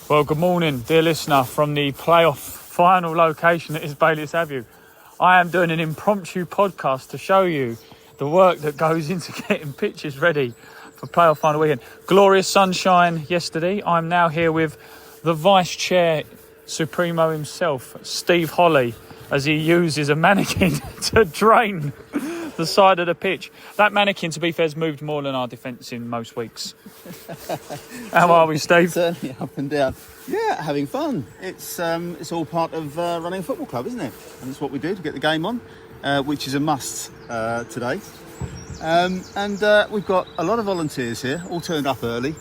Well, good morning, dear listener, from the playoff final location that is Bayliss Avenue. I am doing an impromptu podcast to show you the work that goes into getting pitches ready for playoff final weekend. Glorious sunshine yesterday. I'm now here with the Vice Chair Supremo himself, Steve Holly, as he uses a mannequin to drain the side of the pitch. That mannequin, to be fair, has moved more than our defence in most weeks. How are we, Steve? Certainly up and down. Yeah, having fun. It's all part of running a football club, isn't it? And it's what we do to get the game on, which is a must today. We've got a lot of volunteers here, all turned up early.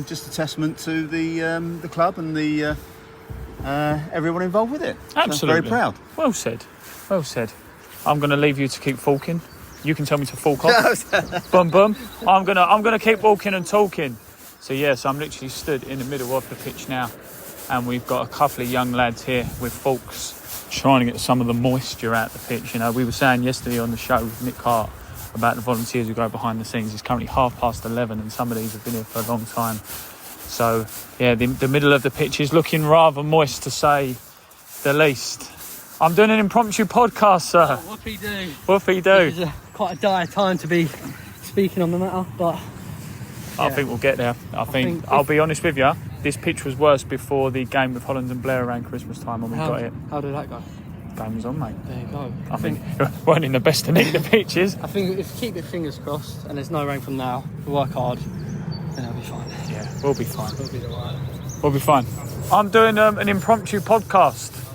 Just a testament to the club and the everyone involved with it. Absolutely. So very proud. Well said. Well said. I'm going to leave you to keep forking. You can tell me to fork off. Boom, boom. I'm gonna keep walking and talking. So yes, I'm literally stood in the middle of the pitch now, and we've got a couple of young lads here with forks trying to get some of the moisture out the pitch. You know, we were saying yesterday on the show with Nick Hart about the volunteers who go behind the scenes. It's currently 11:30, and some of these have been here for a long time. So yeah, the middle of the pitch is looking rather moist, to say the least. I'm doing an impromptu podcast, sir. Oh, whoopie do. Whoopie do. This is quite a dire time to be speaking on the matter, but yeah. I think we'll get there. I think I'll be honest with you, this pitch was worse before the game with Holland and Blair around Christmas time when we got it. How did that go? The game was on, mate. There you go. I think weren't in the best of nick, the pitches. I think if you keep your fingers crossed and there's no rain from now, we work hard, then it'll be fine. Yeah, we'll be fine. We'll be alright. We'll be fine. I'm doing an impromptu podcast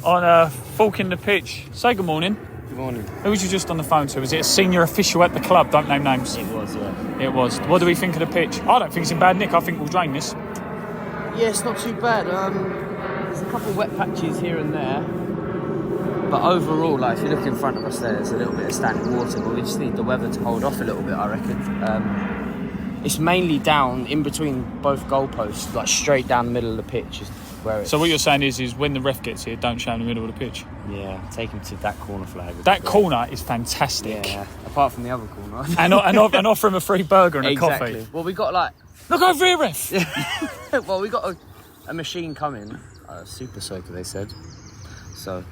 on forking the pitch. Say good morning. Good morning. Who was you just on the phone to? Was it a senior official at the club? Don't name names. It was, yeah. It was. What do we think of the pitch? I don't think it's in bad nick. I think we'll drain this. Yeah, it's not too bad. There's a couple of wet patches here and there, but overall, like if you look in front of us there's a little bit of standing water, but we just need the weather to hold off a little bit, I reckon. It's mainly down in between both goalposts, like straight down the middle of the pitch is where it's... So what you're saying is when the ref gets here, don't show in the middle of the pitch? Yeah, take him to that corner flag. That corner is fantastic. Yeah, apart from the other corner. and offer him a free burger and exactly. a coffee. Well, we got like... Look over here, ref! Well, we got a machine coming, a super soaker, they said. So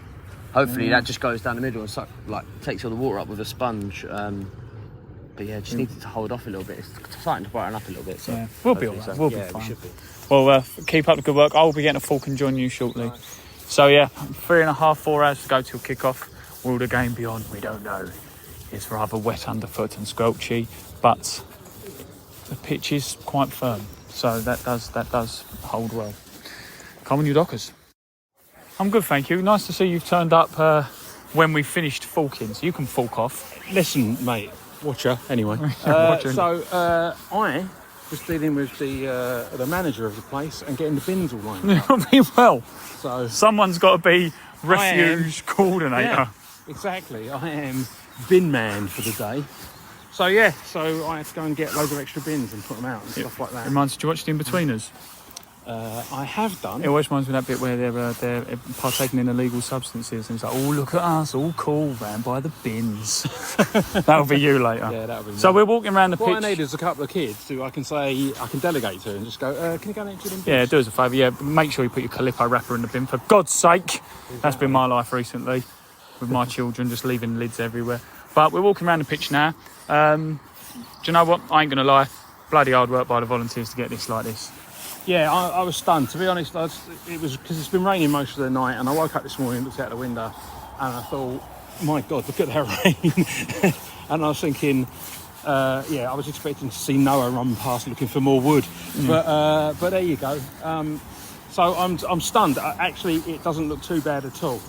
hopefully that just goes down the middle and takes all the water up with a sponge. But yeah, just needed to hold off a little bit. It's starting to brighten up a little bit. So yeah, we'll be alright. We'll be fine. We should be. Well, keep up the good work. I'll be getting a fork and join you shortly. Right. So yeah, 3.5, 4 hours to go till kick-off. Will the game be on? We don't know. It's rather wet underfoot and squelchy, but the pitch is quite firm, so that does hold well. Come on, you dockers. I'm good, thank you. Nice to see you've turned up when we finished forking, so you can fork off. Listen, mate, watcher, anyway. I was dealing with the manager of the place and getting the bins all lined up. Well, so someone's got to be refuge coordinator. Yeah, exactly. I am bin man for the day. So yeah, so I had to go and get loads of extra bins and put them out and stuff like that. Did you watch The In-Betweeners? I have done. It always reminds me of that bit where they're partaking in illegal substances and it's like, oh, look at us, all cool, ran by the bins. That'll be you later. Yeah, that'll be me. So we're walking around the pitch. What I need is a couple of kids who I can delegate to and just go, can you go next to them bins? Yeah, do us a favour. Yeah, make sure you put your Calippo wrapper in the bin, for God's sake. Exactly. That's been my life recently with my children, just leaving lids everywhere. But we're walking around the pitch now. Do you know what? I ain't going to lie. Bloody hard work by the volunteers to get this like this. Yeah, I was stunned. To be honest, it was because it's been raining most of the night, and I woke up this morning, looked out the window, and I thought, my God, look at that rain. And I was thinking, I was expecting to see Noah run past looking for more wood. But there you go. So I'm stunned. Actually, it doesn't look too bad at all.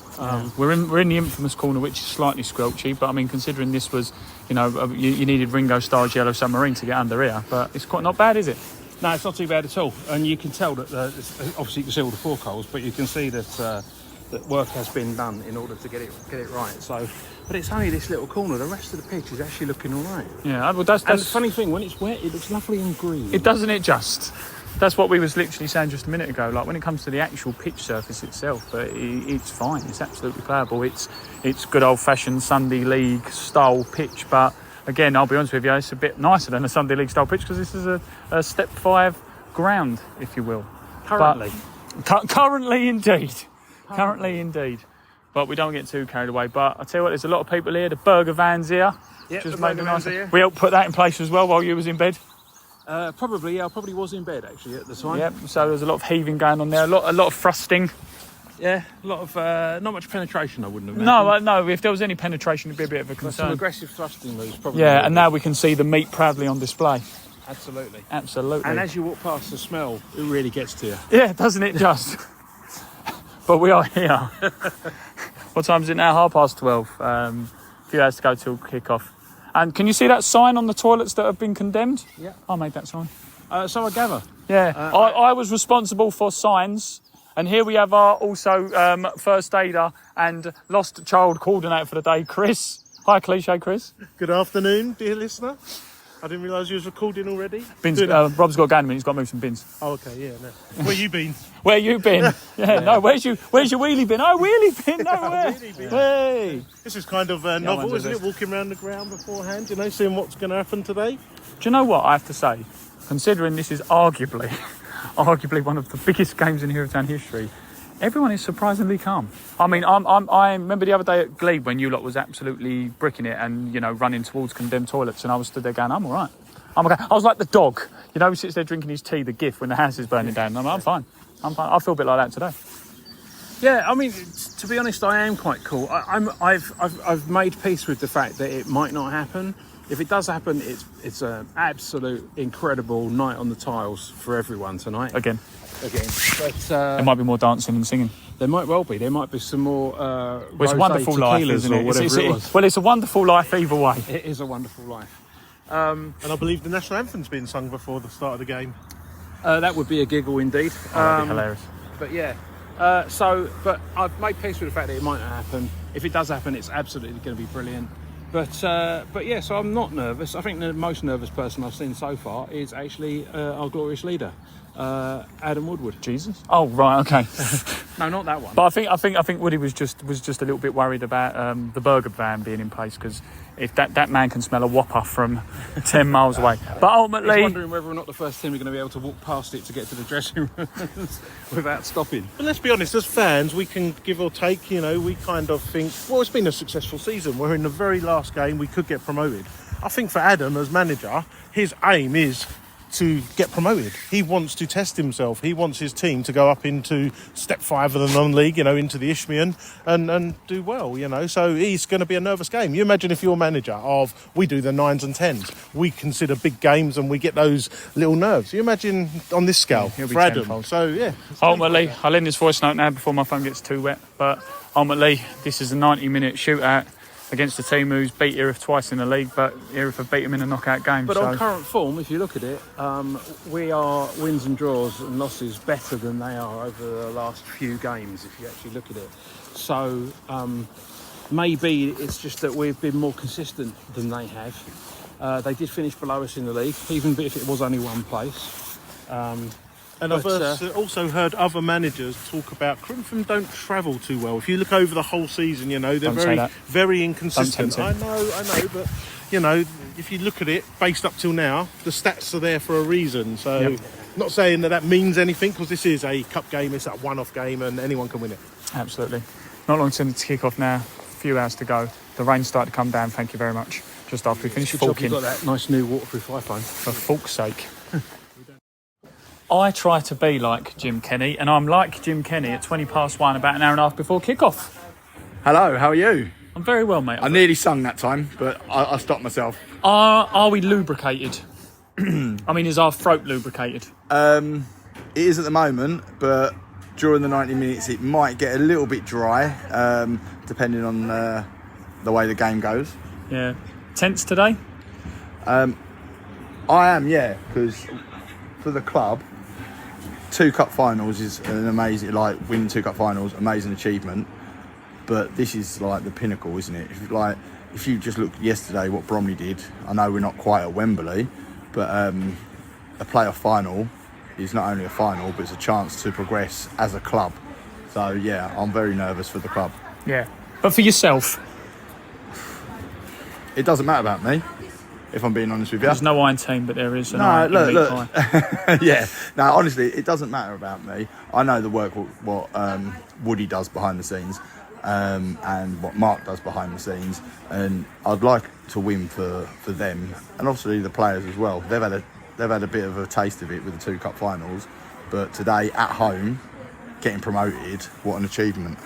We're in the infamous corner, which is slightly squelchy, but I mean, considering this was, you needed Ringo Starr's Yellow Submarine to get under here, but it's quite not bad, is it? No, it's not too bad at all. And you can tell that, obviously you can see all the fork holes, but you can see that work has been done in order to get it right. So, but it's only this little corner. The rest of the pitch is actually looking all right. Yeah, well, that's and the funny thing, when it's wet, it looks lovely and green. It doesn't it just? That's what we was literally saying just a minute ago. Like when it comes to the actual pitch surface itself, but it's fine. It's absolutely playable. It's good old-fashioned Sunday League style pitch, but again, I'll be honest with you, it's a bit nicer than a Sunday League style pitch because this is a step 5 ground, if you will. Currently. Currently, indeed. Currently, indeed. But we don't get too carried away. But I tell you what, there's a lot of people here. The burger van's here. Yeah, Just the made burger a nice. van's here. We helped put that in place as well while you was in bed. Probably, yeah. I probably was in bed actually at the time. Yep. So there's a lot of heaving going on there. A lot of thrusting. Yeah, a lot of not much penetration. I wouldn't imagine. No. If there was any penetration, it'd be a bit of a Some concern. aggressive thrusting moves, probably. Yeah, and now we can see the meat proudly on display. Absolutely. Absolutely. And as you walk past, the smell, it really gets to you. Yeah, doesn't it just? But we are here. What time is it now? 12:30. A few hours to go till kick-off. And can you see that sign on the toilets that have been condemned? Yeah. I made that sign. So I gather. Yeah. I was responsible for signs. And here we have our also first aider and lost child coordinator for the day, Chris. Hi, Cliche Chris. Good afternoon, dear listener. I didn't realise you was recording already. Bins, Rob's got a game, he's got to move some bins. Oh, okay, yeah. No. Where you been? Where you been? Yeah, no, where's your wheelie bin? Oh, wheelie bin, no way. Wheelie bin. Hey. This is kind of novel, isn't it? Walking around the ground beforehand, seeing what's going to happen today. Do you know what I have to say? Considering this is arguably one of the biggest games in Hero Town history, everyone is surprisingly calm. I mean, I remember the other day at Glebe when you lot was absolutely bricking it and, running towards condemned toilets, and I was stood there going, I'm all right. I'm okay. I was like the dog, who sits there drinking his tea, the GIF, when the house is burning down. I'm fine. I feel a bit like that today. Yeah, I mean, to be honest, I am quite cool. I've made peace with the fact that it might not happen. If it does happen, it's an absolute incredible night on the tiles for everyone tonight. Again. But There might be more dancing and singing. there might well be. There might be some more Well, it's a wonderful rosé life, tequilas isn't or it? whatever it was. Well, it's a wonderful life either way. It is a wonderful life. And I believe the national anthem's been sung before the start of the game. That would be a giggle indeed. That'd be hilarious. But yeah, but I've made peace with the fact that it might not happen. If it does happen, it's absolutely going to be brilliant. But yeah, so I'm not nervous. I think the most nervous person I've seen so far is actually our glorious leader, Adam Woodward. Jesus. Oh right, okay. No, not that one. But I think Woody was just a little bit worried about the burger van being in place, because if that man can smell a whopper from 10 miles away. But He's ultimately, wondering whether or not the first team are going to be able to walk past it to get to the dressing rooms without stopping. But let's be honest, as fans, we can give or take, we kind of think, well, it's been a successful season. We're in the very last game, we could get promoted. I think for Adam as manager, his aim is to get promoted. He wants to test himself. He wants his team to go up into step 5 of the non-league, into the Isthmian and do well, So he's going to be a nervous game. You imagine if you're manager of, we do the 9s and 10s. We consider big games and we get those little nerves. You imagine on this scale he'll be for Adam. tenfold. So, yeah. ultimately, I'll end this voice note now before my phone gets too wet. But ultimately, this is a 90-minute shootout against a team who's beat Erith twice in the league, but Erith have beat him in a knockout game. But so. on current form, if you look at it, we are wins and draws and losses better than they are over the last few games, if you actually look at it. So maybe it's just that we've been more consistent than they have. They did finish below us in the league, even if it was only one place. And I've also heard other managers talk about Corinthian don't travel too well. If you look over the whole season, they're very inconsistent. I know, but if you look at it based up till now, the stats are there for a reason. So, Not saying that means anything, because this is a cup game, it's a one-off game, and anyone can win it. Absolutely. Not long to kick off now. A few hours to go. The rain started to come down. Thank you very much. Just after we finished You've Falking. got that nice new waterproof iPhone. For Falk's sake. I try to be like Jim Kenny, and I'm like Jim Kenny at 1:20, about an hour and a half before kick-off. Hello, how are you? I'm very well, mate. I nearly sung that time, but I stopped myself. Are we lubricated? I mean, is our throat lubricated? It is at the moment, but during the 90 minutes it might get a little bit dry, depending on the way the game goes. Yeah. Tense today? I am, yeah, because for the club, 2 cup finals is an amazing, winning 2 cup finals, amazing achievement. But this is like the pinnacle, isn't it? If you just looked yesterday what Bromley did, I know we're not quite at Wembley, but a playoff final is not only a final, but it's a chance to progress as a club. So yeah, I'm very nervous for the club. Yeah. But for yourself? It doesn't matter about me. if I'm being honest with you. There's no iron team, but there is an No, iron in meat look. pie. Yeah. No, honestly, it doesn't matter about me. I know the work what Woody does behind the scenes, and what Mark does behind the scenes, and I'd like to win for them, and obviously the players as well. They've had a bit of a taste of it with the 2 cup finals, but today at home, getting promoted, what an achievement.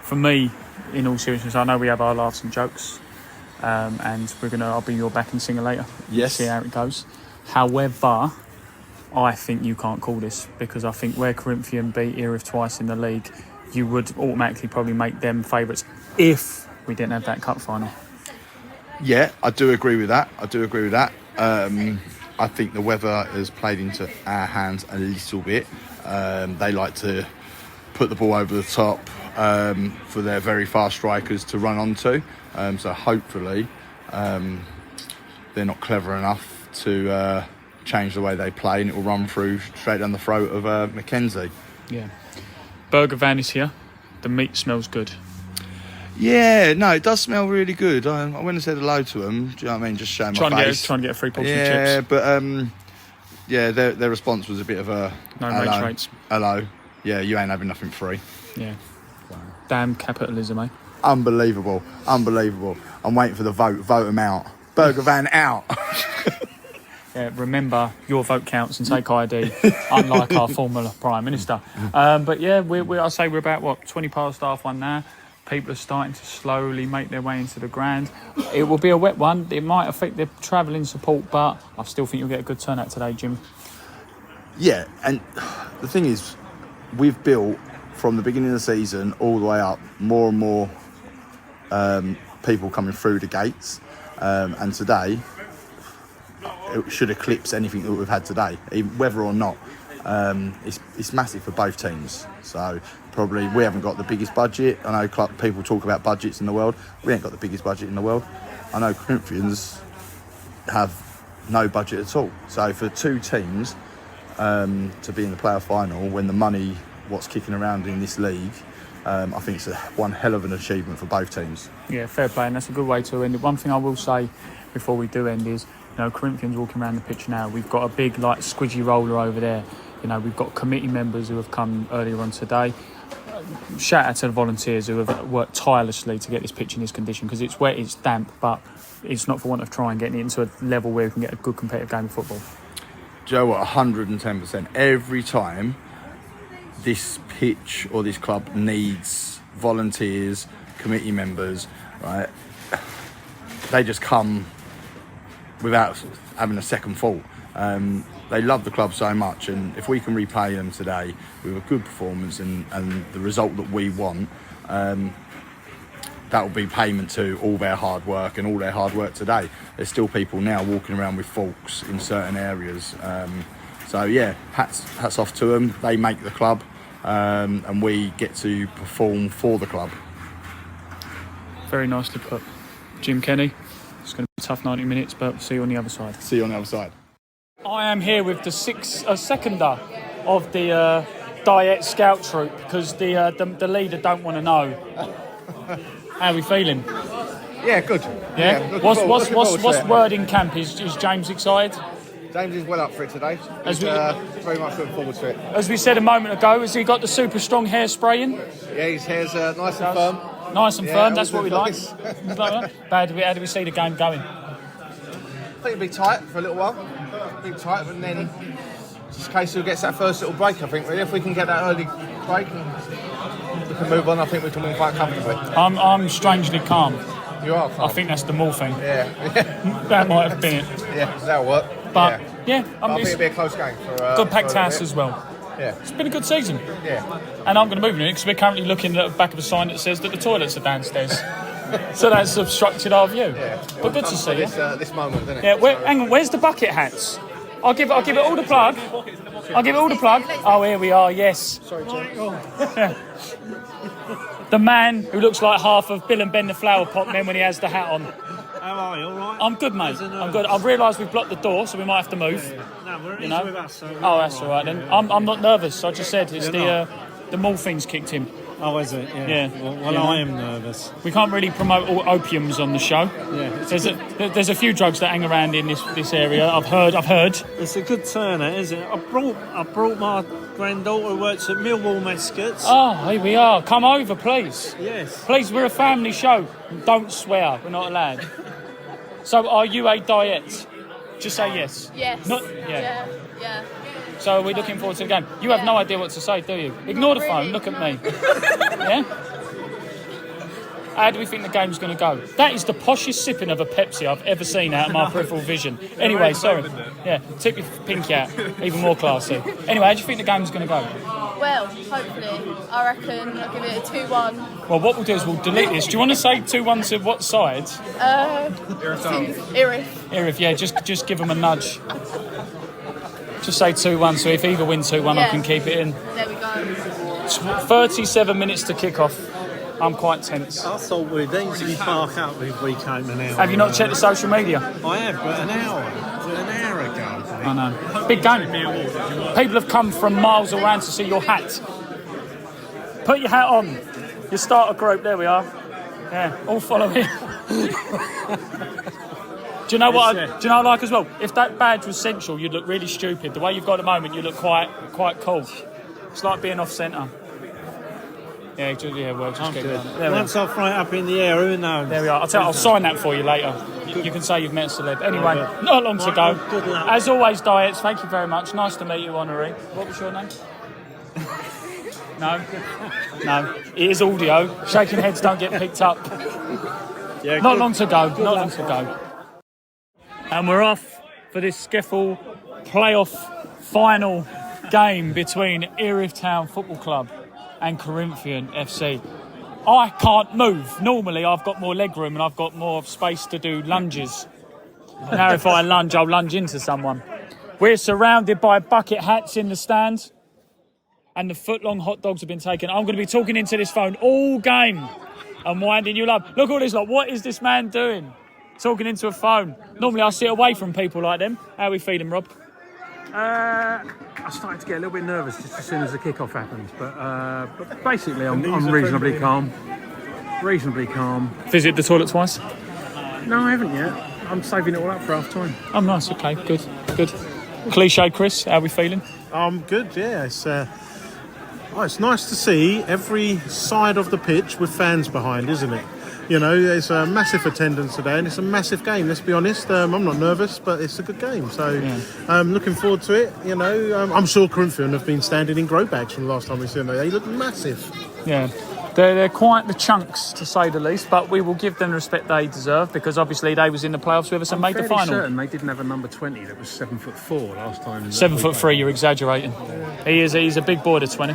For me, in all seriousness, I know we have our laughs and jokes, and I'll be your backing singer later. Yes. See how it goes. However, I think you can't call this, because I think where Corinthian beat Erith twice in the league, you would automatically probably make them favourites if we didn't have that cup final. Yeah, I do agree with that. I think the weather has played into our hands a little bit. They like to put the ball over the top for their very fast strikers to run onto. So hopefully they're not clever enough to change the way they play, and it will run through straight down the throat of Mackenzie. Yeah. Burger van is here. The meat smells good. Yeah, no, it does smell really good. I went and said hello to them. Do you know what I mean? Just showing my face. Trying to get a free portion of chips. Yeah, but yeah, their response was a bit of a No hello, rates. hello. Yeah, you ain't having nothing free. Yeah. Damn capitalism, eh? Unbelievable. I'm waiting for the vote. Vote them out. Burger van out. Yeah, remember, your vote counts and take ID, unlike our former Prime Minister. But yeah, I'll say we're about, 20 past 1:30 now. People are starting to slowly make their way into the ground. It will be a wet one. It might affect their travelling support, but I still think you'll get a good turnout today, Jim. Yeah, and the thing is, we've built from the beginning of the season all the way up more and more people coming through the gates, and today it should eclipse anything that we've had today, even whether or not. It's massive for both teams. So probably we haven't got the biggest budget. I know people talk about budgets in the world. We ain't got the biggest budget in the world. I know Corinthians have no budget at all. So for 2 teams to be in the playoff final when the money what's kicking around in this league, I think it's one hell of an achievement for both teams. Yeah, fair play, and that's a good way to end it. One thing I will say before we do end is, Corinthians walking around the pitch now. We've got a big, squidgy roller over there. We've got committee members who have come earlier on today. Shout out to the volunteers who have worked tirelessly to get this pitch in this condition, because it's wet, it's damp, but it's not for want of trying getting it into a level where we can get a good competitive game of football. Do you know what? 110%. Every time this pitch or this club needs volunteers, committee members, right? They just come without having a second thought. They love the club so much, and if we can repay them today with a good performance and the result that we want, that will be payment to all their hard work and all their hard work today. There's still people now walking around with forks in certain areas. So yeah, hats off to them. They make the club, and we get to perform for the club. Very nicely put. Jim Kenny, it's going to be a tough 90 minutes, but see you on the other side. See you on the other side. I am here with the seconder of the Diet Scout Troop, because the leader don't want to know. How are we feeling? Yeah, good. Yeah. What's word in camp? Is James excited? James is well up for it today. He's very much looking forward to it. As we said a moment ago, has he got the super strong hairspray in? Yeah, his hair's nice and firm. Nice and firm. That's what we like. nice. How do we see the game going? I think it'll be tight for a little while. Be tight, but then just in case who gets that first little break. I think really, if we can get that early break and we can move on, I think we can win quite comfortably. I'm strangely calm. You are calm. I think that's the morphine. Yeah. That might have been it. Yeah, that'll work. But I think it'll be a close game. Good packed house as well. Yeah. It's been a good season. Yeah. And I'm going to move in it because we're currently looking at the back of a sign that says that the toilets are downstairs. So that's obstructed our view. Yeah. But good to see you. This moment, isn't it? Yeah. Hang on. Where's the bucket hats? I'll give it all the plug. Oh, here we are. Yes. Sorry, Jim. The man who looks like half of Bill and Ben the Flower Pot men when he has the hat on. How are you? All right? I'm good, mate. I'm good. I've realised we've blocked the door, so we might have to move. No, we're with us. So Oh, that's all right then. I'm not nervous. I just said it's the morphine's kicked him. Oh, is it? Yeah. Yeah. Well, Yeah. I am nervous. We can't really promote all opiums on the show. Yeah. There's a few drugs that hang around in this area. I've heard. It's a good turnout, isn't it? I brought my granddaughter who works at Millwall Mascots. Oh, here we are. Come over, please. Yes. Please, we're a family show. Don't swear. We're not allowed. So, are you a diet? Just say yes. Yes. Not, Yeah. So we're looking forward to the game. You have no idea what to say, do you? Ignore the phone. Look at me. Yeah. How do we think the game's going to go? That is the poshest sipping of a Pepsi I've ever seen out of my peripheral vision. Anyway, sorry. Yeah, tip your pinky out. Even more classy. Anyway, how do you think the game's going to go? Well, hopefully, I reckon I'll give it a 2-1. Well, what we'll do is we'll delete this. Do you want to say 2-1 to what side? Erith. Erith, yeah, just give them a nudge. Just say 2-1, so if either win 2-1, I can keep it in. There we go. 37 minutes to kick off. I'm quite tense. I thought we'd easily park up if we came an hour. Have you not checked the social media? I have, but an hour ago. I know. Big game. People have come from miles around to see your hat. Put your hat on. You start a group. There we are. Yeah, all follow him. Do you know what? Do you know what I like as well? If that badge was central, you'd look really stupid. The way you've got at the moment, you look quite cool. It's like being off centre. Yeah, well, just keep it. There Once I'm right up in the air, who knows? There we are. I'll sign that for you later. You can say you've met a celeb. Anyway, not long to go. Good luck. As always, Diets, thank you very much. Nice to meet you, Honorary. What was your name? No. It is audio. Shaking heads don't get picked up. Not long to go. And we're off for this Skiffle playoff final game between Erith Town Football Club and Corinthian FC. I can't move. Normally I've got more leg room and I've got more space to do lunges. Now if I lunge, I'll lunge into someone. We're surrounded by bucket hats in the stand and the foot-long hot dogs have been taken. I'm going to be talking into this phone all game and winding you up. Look at all this, like, what is this man doing? Talking into a phone. Normally I sit away from people like them. How are we feeling, Rob? I started to get a little bit nervous just as soon as the kick-off happened, but basically I'm reasonably calm. Visit the toilet twice? No, I haven't yet. I'm saving it all up for half-time. Oh, nice. Okay, good. Cliche, Chris. How are we feeling? I'm good, yeah. It's nice to see every side of the pitch with fans behind, isn't it? You know, there's a massive attendance today and it's a massive game, let's be honest. I'm not nervous, but it's a good game. So I'm looking forward to it. You know, I'm sure Corinthian have been standing in grow bags from the last time we saw them. They look massive. Yeah. They're quite the chunks, to say the least, but we will give them the respect they deserve because obviously they was in the playoffs with us and made the final. Certain they didn't have a number 20 that was 7'4" last time. 7'3", you're exaggerating. He's a big boy to 20.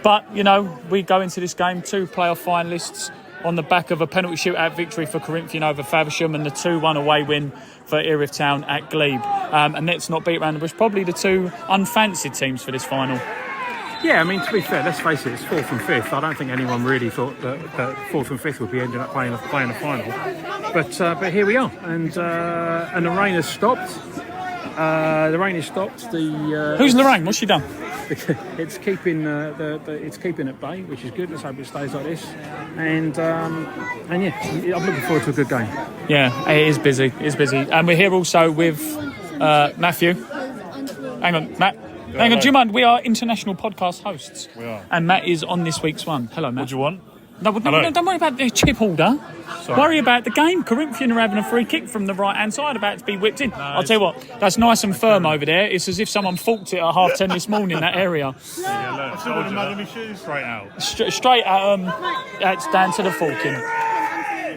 But, you know, we go into this game, 2 playoff finalists on the back of a penalty shootout victory for Corinthian over Faversham and the 2-1 away win for Erith Town at Glebe. And let's not beat around the bush, probably the 2 unfancied teams for this final. Yeah, I mean, to be fair, let's face it, it's 4th and 5th. I don't think anyone really thought that 4th and 5th would be ending up playing a final. But here we are, and the rain has stopped. Who's Lorraine? What's she done? It's keeping it's keeping at bay, which is good. Let's hope it stays like this. And yeah, I'm looking forward to a good game. Yeah, it is busy. And we're here also with Matthew. Hang on, Matt. Hang on, do you mind? We are international podcast hosts. We are. And Matt is on this week's one. Hello, Matt. What do you want? No, don't worry about the chip holder. Sorry. Worry about the game. Corinthian are having a free kick from the right-hand side, about to be whipped in. I'll tell you what, that's nice and firm over there. It's as if someone forked it at 10:30 this morning, that area. Yeah, look, I still wouldn't have my shoes straight out. Straight at that's down to the forking.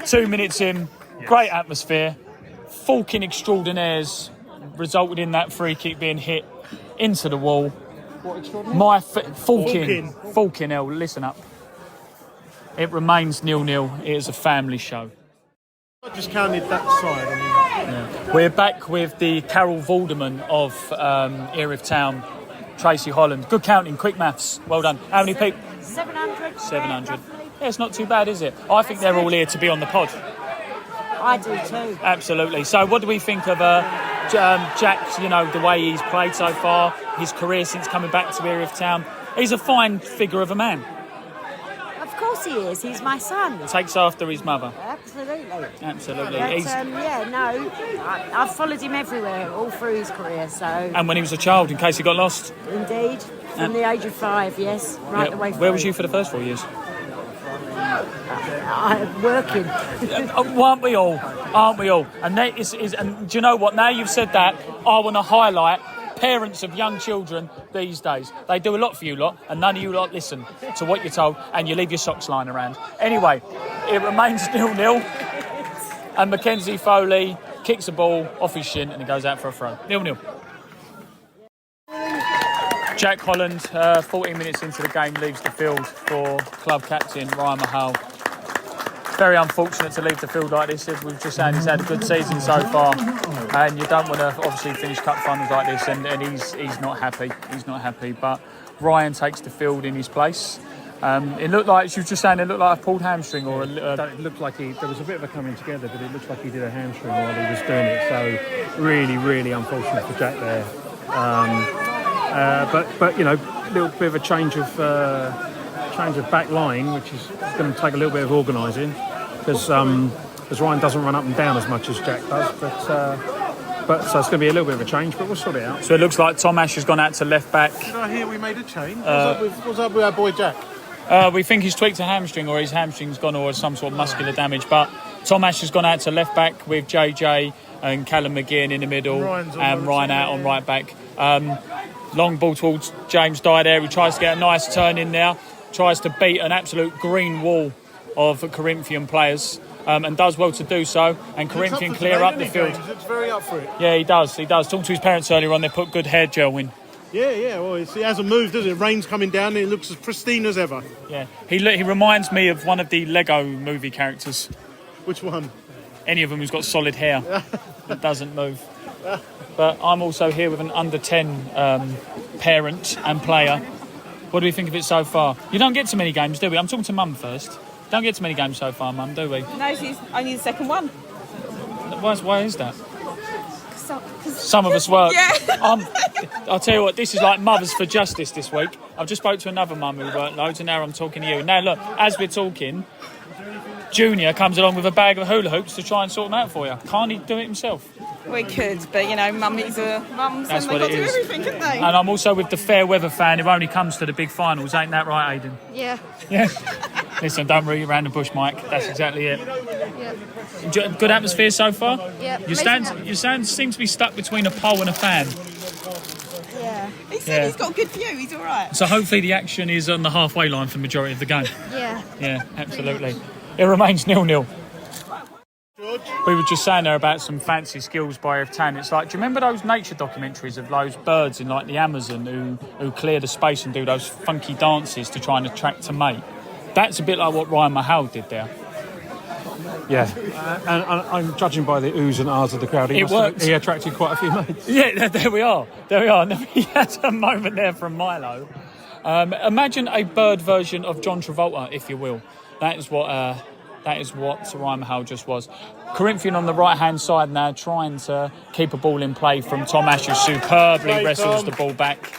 2 minutes in, great atmosphere. Forking extraordinaires resulted in that free kick being hit into the wall. My forking, El, listen up. It remains 0-0. It is a family show. I just counted that side. We're back with the Carol Valderman of Erith Town, Tracy Holland. Good counting, quick maths. Well done. How many people? 700. 700. Yeah, it's not too bad, is it? I think they're all here to be on the pod. I do too. Absolutely. So what do we think of Jack, you know, the way he's played so far, his career since coming back to Erith Town? He's a fine figure of a man. I course he is. He's my son. Takes after his mother. Absolutely. Absolutely. But, He's- I've followed him everywhere, all through his career. So, And when he was a child, in case he got lost. indeed, from the age of 5, yes, right the way through. Where was you for the first 4 years? I'm working. Aren't we all? Aren't we all? And that is, and do you know what? Now you've said that, I want to highlight parents of young children these days. They do a lot for you lot, and none of you lot listen to what you're told, and you leave your socks lying around. Anyway, it remains 0-0, and Mackenzie Foley kicks the ball off his shin, and it goes out for a throw. 0-0. Jack Holland, 14 minutes into the game, leaves the field for club captain Ryan Mahal. Very unfortunate to leave the field like this. We've just said he's had a good season so far, and you don't want to obviously finish cup finals like this, and he's not happy. He's not happy, but Ryan takes the field in his place. It looked like, she was just saying, it looked like a pulled hamstring or It looked like there was a bit of a coming together, but it looked like he did a hamstring while he was doing it. So really, really unfortunate for Jack there. But you know, a little bit of a change of back line, which is going to take a little bit of organising, because Ryan doesn't run up and down as much as Jack does. But so it's going to be a little bit of a change, but we'll sort it out. So it looks like Tom Ash has gone out to left back. Did I hear we made a change? What's up with our boy Jack? We think he's tweaked a hamstring, or his hamstring's gone, or some sort of muscular damage. But Tom Ash has gone out to left back with JJ and Callum McGinn in the middle, and Ryan out on right back. Long ball towards James Dyer there. He tries to get a nice turn in there, tries to beat an absolute green wall of Corinthian players, and does well to do so. And Corinthian clear up the field. He looks very up for it. Yeah, he does. Talked to his parents earlier on. They put good hair gel in. Yeah. Well, he hasn't moved, does it? Rain's coming down and it looks as pristine as ever. Yeah, he reminds me of one of the Lego movie characters. Which one? Any of them who's got solid hair that doesn't move. But I'm also here with an under-10 parent and player. What do we think of it so far? You don't get to many games, do we? I'm talking to Mum first. Don't get to many games so far, Mum, do we? No, she's only the second one. Why is that? Some of us work. Yeah. I'll tell you what, this is like Mothers for Justice this week. I've just spoke to another mum who worked loads, and now I'm talking to you. Now look, as we're talking, Junior comes along with a bag of hula hoops to try and sort them out for you. Can't he do it himself? We could, but you know, mums and That's they've what got it to do is. everything, haven't they? And I'm also with the fair weather fan who only comes to the big finals. Ain't that right, Aidan? Yeah. Yeah. Listen, don't root around the bush, Mike. That's exactly it. Yeah. Good atmosphere so far? Yeah. You seem to be stuck between a pole and a fan. Yeah. He said he's got a good view, he's all right. So hopefully the action is on the halfway line for the majority of the game. Yeah. Yeah, absolutely. It remains 0-0. We were just saying there about some fancy skills by Erith Town. It's like, do you remember those nature documentaries of those birds in like the Amazon who clear the space and do those funky dances to try and attract a mate? That's a bit like what Ryan Mahal did there. Yeah, and I'm judging by the oohs and ahs of the crowd. He attracted quite a few mates. Yeah, there we are. And he had a moment there from Milo. Imagine a bird version of John Travolta, if you will. That is what Ryan Mahal just was. Corinthian on the right-hand side now, trying to keep a ball in play from Tom Ash, who superbly wrestles the ball back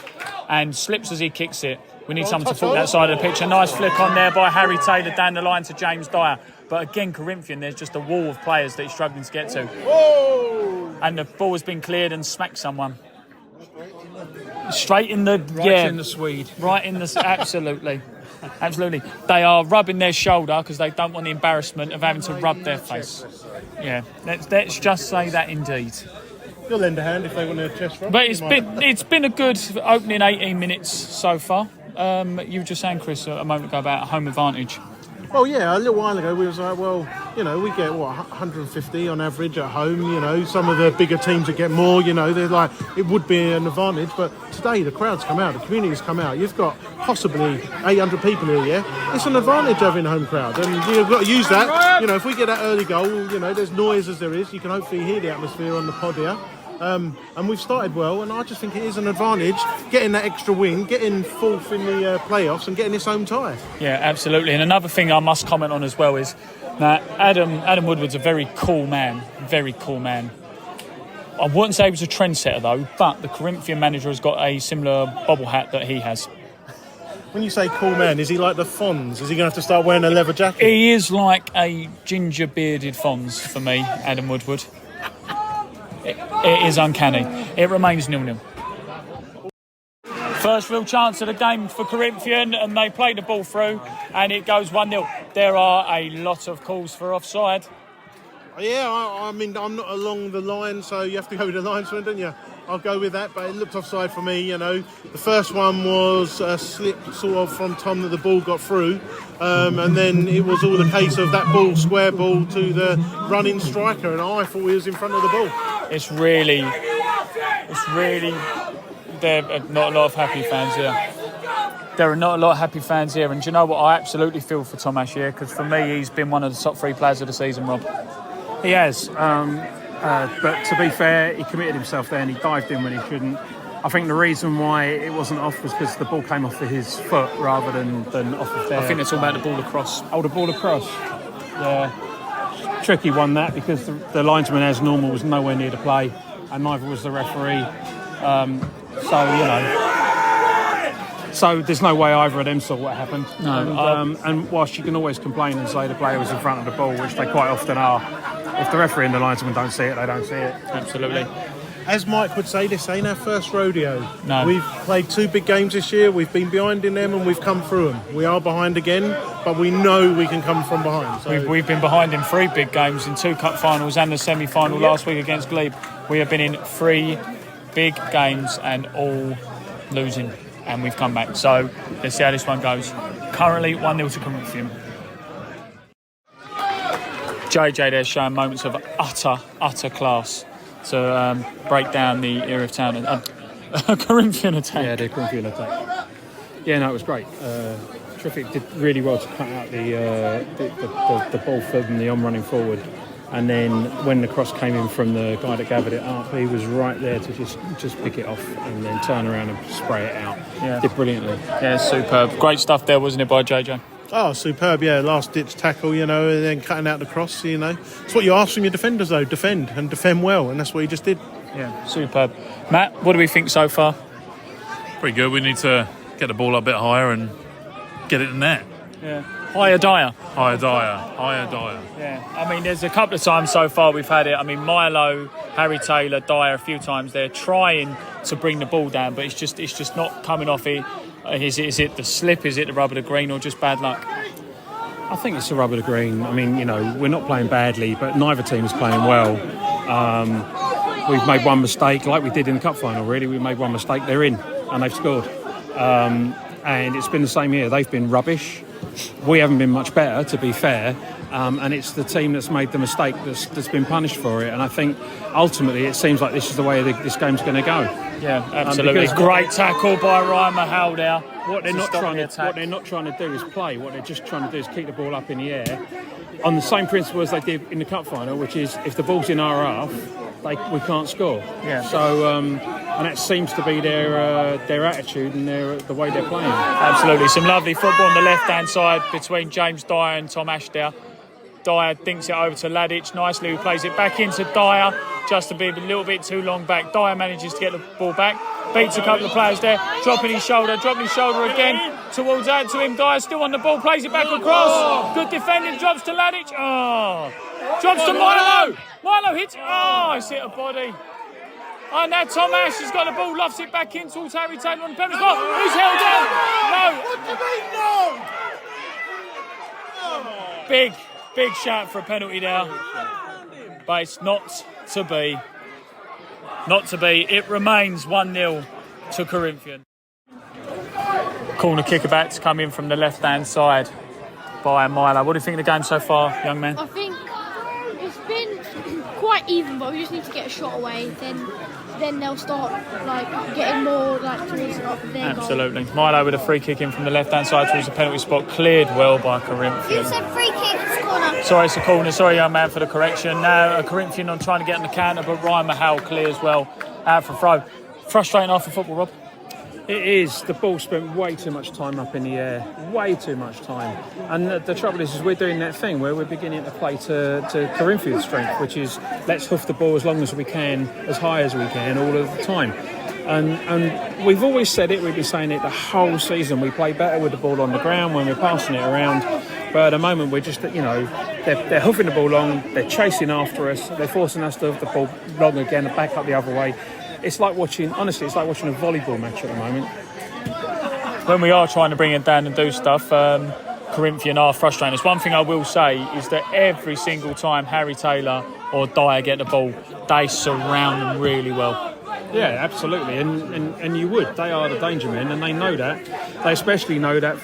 and slips as he kicks it. We need someone to fault that side of the pitch. A nice flick on there by Harry Taylor down the line to James Dyer. But again, Corinthian, there's just a wall of players that he's struggling to get to. Whoa! And the ball has been cleared and smacked someone. Straight in the... In the Swede. Right in the... Absolutely. Absolutely. They are rubbing their shoulder because they don't want the embarrassment of having to rub their face. Yeah, let's just say that indeed. You'll lend a hand if they want a chest rub. But it's been a good opening 18 minutes so far. You were just saying, Chris, a moment ago about home advantage. Well, yeah, a little while ago we was like, well, you know, we get, 150 on average at home, you know. Some of the bigger teams that get more, you know, they're like, it would be an advantage. But today the crowds come out, the community's come out. You've got possibly 800 people here, yeah? It's an advantage having a home crowd. And you've got to use that. You know, if we get that early goal, you know, there's noise as there is. You can hopefully hear the atmosphere on the pod here. And we've started well, and I just think it is an advantage getting that extra win, getting fourth in the playoffs and getting this home tie. Yeah, absolutely. And another thing I must comment on as well is that Adam Woodward's a very cool man. I wouldn't say he was a trendsetter though, but the Corinthian manager has got a similar bobble hat that he has. when you say cool man, is he like the Fonz? Is he going to have to start wearing a leather jacket? He is like a ginger bearded Fonz for me, Adam Woodward. It is uncanny. It remains 0-0. First real chance of the game for Corinthian, and they play the ball through, and it goes 1-0. There are a lot of calls for offside. Yeah, I mean, I'm not along the line, so you have to go with the linesman, don't you? I'll go with that, but it looked offside for me, you know. The first one was a slip sort of from Tom that the ball got through, and then it was all the case of that ball, square ball, to the running striker, and I thought he was in front of the ball. It's really, there are not a lot of happy fans here. There are not a lot of happy fans here, and do you know what? I absolutely feel for Tom Ash here, because for me, he's been one of the top 3 players of the season, Rob. He has, but to be fair, he committed himself there and he dived in when he shouldn't. I think the reason why it wasn't off was because the ball came off of his foot rather than off of there. I think it's all about the ball across. Oh, the ball across. Yeah. Tricky one, that, because the linesman, as normal, was nowhere near the play, and neither was the referee. So there's no way either of them saw what happened. No. And whilst you can always complain and say the player was in front of the ball, which they quite often are, if the referee and the linesman don't see it, they don't see it. Absolutely. As Mike would say, this ain't our first rodeo. No. We've played 2 big games this year. We've been behind in them and we've come through them. We are behind again, but we know we can come from behind. So. We've been behind in 3 big games, in 2 cup finals and the semi-final last week against Glebe. We have been in 3 big games and all losing, and we've come back. So let's see how this one goes. Currently 1-0 to Corinthian. JJ there showing moments of utter class to break down the Erith Town Corinthian attack. Yeah, the Corinthian attack. Yeah, no, it was great. Triffitt did really well to cut out the ball from the on-running forward. And then when the cross came in from the guy that gathered it up, he was right there to just pick it off and then turn around and spray it out. Yeah. Did brilliantly. Yeah, superb. Great stuff there, wasn't it, by JJ? Oh, superb, yeah. Last-ditch tackle, you know, and then cutting out the cross, you know. It's what you ask from your defenders, though. Defend, and defend well, and that's what he just did. Yeah, superb. Matt, what do we think so far? Pretty good. We need to get the ball a bit higher and get it in there. Yeah. Higher Dyer. Yeah. I mean, there's a couple of times so far we've had it. I mean, Milo, Harry Taylor, Dyer a few times there trying to bring the ball down, but it's just not coming off it. Is it the slip? Is it the rub of the green, or just bad luck? I think it's the rub of the green. I mean, you know, we're not playing badly, but neither team is playing well. We've made one mistake, like we did in the cup final, really. We made one mistake, they're in, and they've scored. And it's been the same here. They've been rubbish. We haven't been much better, to be fair. And it's the team that's made the mistake that's been punished for it. And I think ultimately it seems like this is the way this game's going to go. Yeah, absolutely. Great tackle by Ryan Mahal there. What they're not trying to do is play. What they're just trying to do is keep the ball up in the air on the same principle as they did in the cup final, which is if the ball's in our half, we can't score. Yeah. So and that seems to be their attitude and the way they're playing. Absolutely. Some lovely football on the left-hand side between James Dyer and Tom Ash there. Dyer dinks it over to Ladic nicely, who plays it back into Dyer, just to be a little bit too long back. Dyer manages to get the ball back, beats a couple of players there, dropping his shoulder again towards out to him. Dyer still on the ball, plays it back across. Good defending, drops to Ladic. Drops to Milo. Milo hits. It's hit a body. And now Tom Ash has got the ball, lofts it back in towards Harry Taylor on the penalty spot. Who's held down? No. What do you mean, no? Big shout for a penalty there. But it's not to be. Not to be. It remains 1-0 to Corinthian. Corner kicker back to come in from the left-hand side by Milo. What do you think of the game so far, young man? I think it's been quite even, but we just need to get a shot away. Then they'll start getting more towards their Absolutely. Goal. Milo with a free kick in from the left-hand side towards the penalty spot, cleared well by Corinthian. You said free kick, it's corner. Sorry, it's a corner. Sorry, young man, for the correction. Now Corinthian on trying to get on the counter, but Ryan Mahal clears well out for throw. Frustrating after football, Rob. It is. The ball spent way too much time up in the air. Way too much time. And the trouble is we're doing that thing where we're beginning to play to Corinthian's strength, which is let's hoof the ball as long as we can, as high as we can, all of the time. And we've always said it, we've been saying it the whole season. We play better with the ball on the ground when we're passing it around. But at the moment, we're just, they're hoofing the ball long, they're chasing after us, they're forcing us to hoof the ball long again and back up the other way. It's like watching a volleyball match at the moment. When we are trying to bring it down and do stuff, Corinthian are frustrating us. One thing I will say is that every single time Harry Taylor or Dyer get the ball, they surround them really well. Yeah, absolutely, and you would. They are the danger men, and they know that. They especially know that